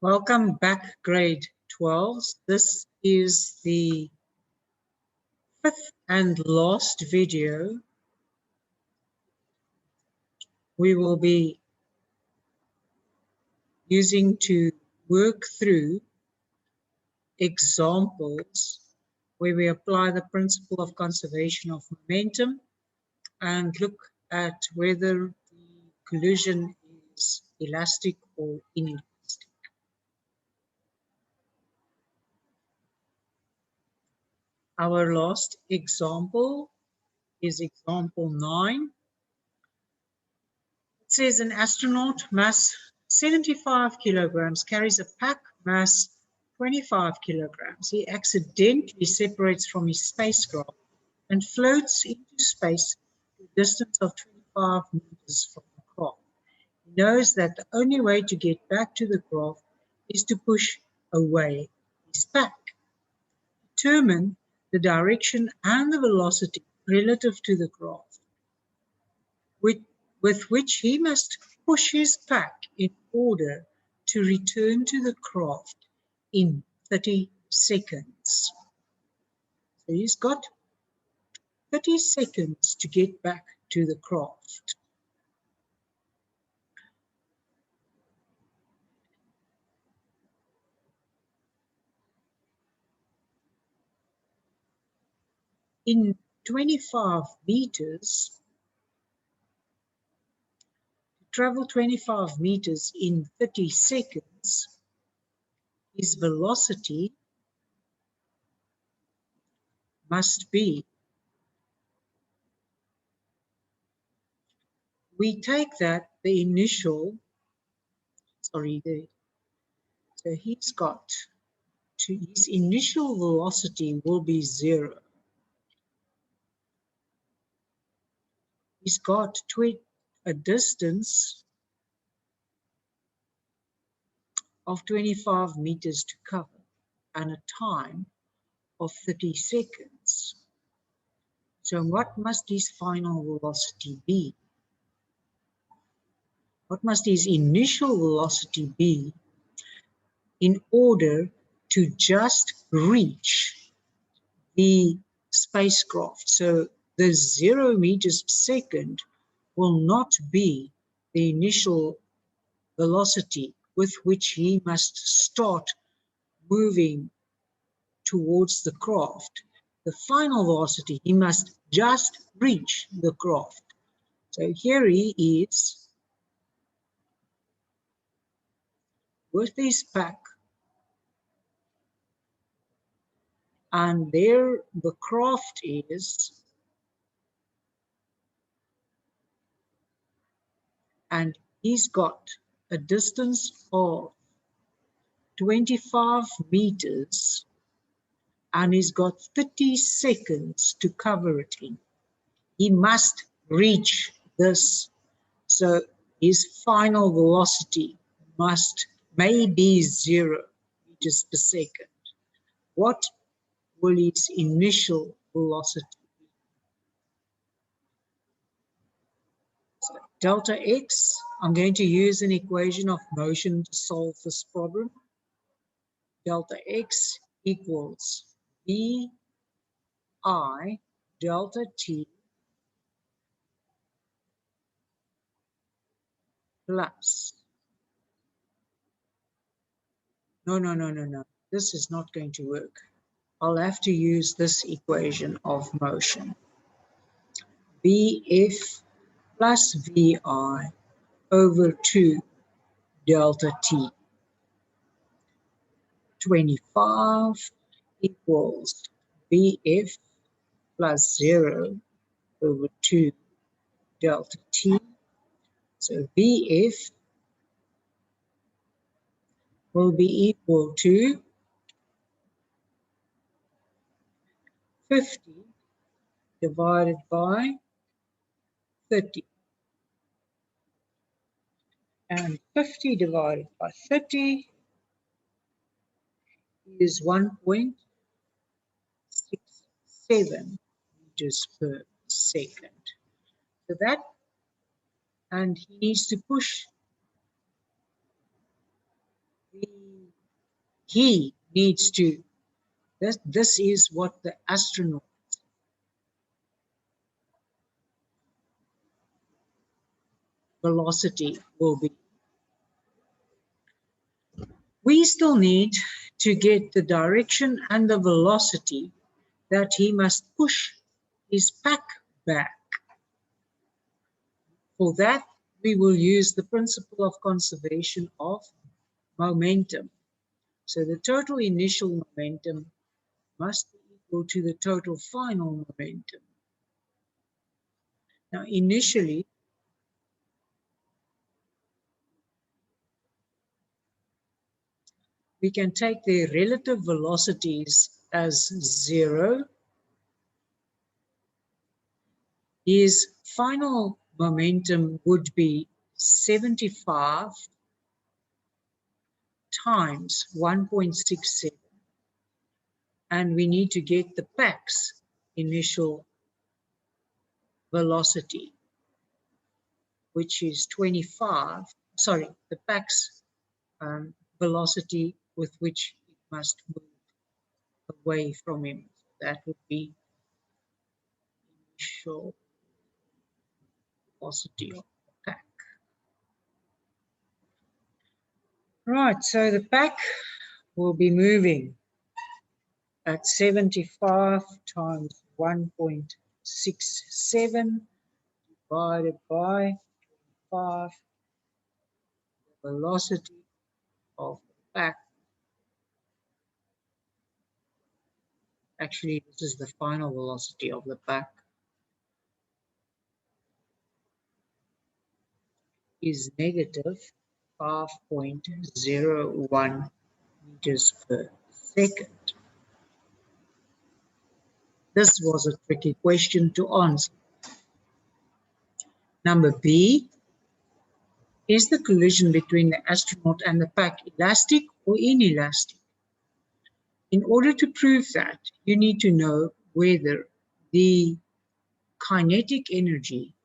Welcome back, grade 12s. This is the fifth and last video. We will be using to work through examples where we apply the principle of conservation of momentum and look at whether the collision is elastic or inelastic. Our last example is example 9. It says an astronaut mass 75 kilograms carries a pack mass 25 kilograms. He accidentally separates from his spacecraft and floats into space to a distance of 25 meters from the craft. He knows that the only way to get back to the craft is to push away his pack. Determine the direction and the velocity relative to the craft, with which he must push his pack in order to return to the craft in 30 seconds. So he's got 30 seconds to get back to the craft. In 25 meters, to travel 25 meters in 30 seconds, his velocity must be, we take that the initial, so he's got to, his initial velocity will be 0. He's got a distance of 25 meters to cover and a time of 30 seconds. So what must his final velocity be? What must his initial velocity be in order to just reach the spacecraft? So the 0 meters per second will not be the initial velocity with which he must start moving towards the craft. The final velocity, he must just reach the craft. So here he is with his pack, and there the craft is, and he's got a distance of 25 meters and he's got 30 seconds to cover it in. He must reach this. So his final velocity may be 0 meters per second. What will its initial velocity be? So delta x, I'm going to use an equation of motion to solve this problem. Delta x equals v I delta t plus, no, this is not going to work. I'll have to use this equation of motion. Vf plus Vi over 2 delta t. 25 equals Vf plus 0 over 2 delta t. So Vf will be equal to 50 divided by 30. And 50 divided by 30 is 1.67 meters per second. So that, and he needs to push the he needs to, this is what the astronaut velocity will be. We still need to get the direction and the velocity that he must push his pack back. For that, we will use the principle of conservation of momentum. So the total initial momentum must be equal to the total final momentum. Now, initially, we can take their relative velocities as 0. His final momentum would be 75 times 1.67. And we need to get the pack's initial velocity, which is 25, sorry, the pack's velocity with which it must move away from him. That would be initial velocity of the pack. Right, so the pack will be moving at 75 times 1.67 divided by 5, the velocity of the pack. Actually, this is the final velocity of the pack, is negative 5.01 meters per second. This was a tricky question to answer. Number B, is the collision between the astronaut and the pack elastic or inelastic? In order to prove that, you need to know whether the kinetic energy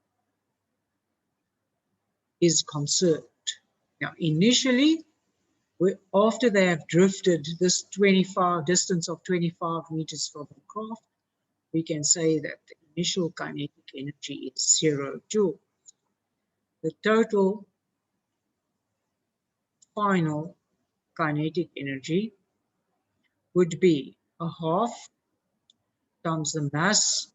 is conserved. Now, initially, after they have drifted this distance of 25 meters from the craft, we can say that the initial kinetic energy is 0 joules. The total final kinetic energy would be a half times the mass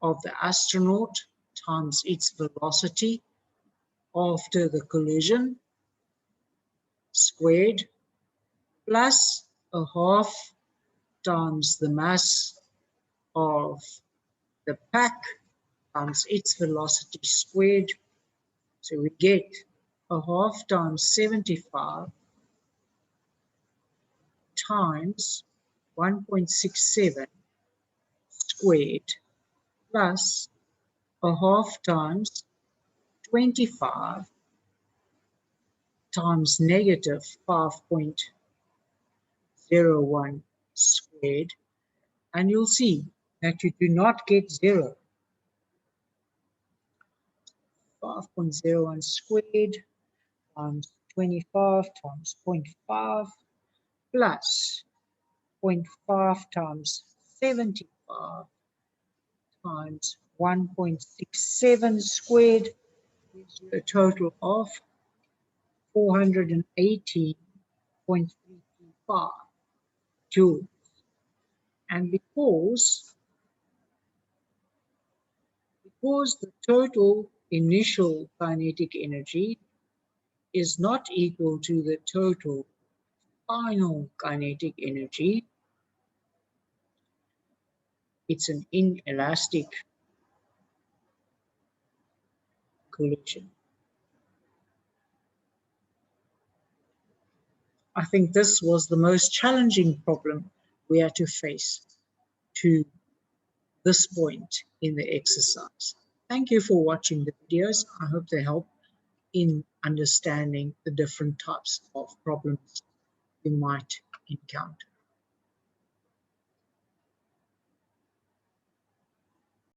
of the astronaut times its velocity after the collision squared, plus a half times the mass of the pack times its velocity squared. So we get a half times 75 times 1.67 squared plus a half times 25 times negative 5.01 squared, and you'll see that you do not get 0. 5.01 squared times 25 times 0.5 plus 0.5 times 75 times 1.67 squared gives you a total of 418.325 joules. And because the total initial kinetic energy is not equal to the total final kinetic energy, it's an inelastic collision. I think this was the most challenging problem we had to face to this point in the exercise. Thank you for watching the videos. I hope they help in understanding the different types of problems you might encounter.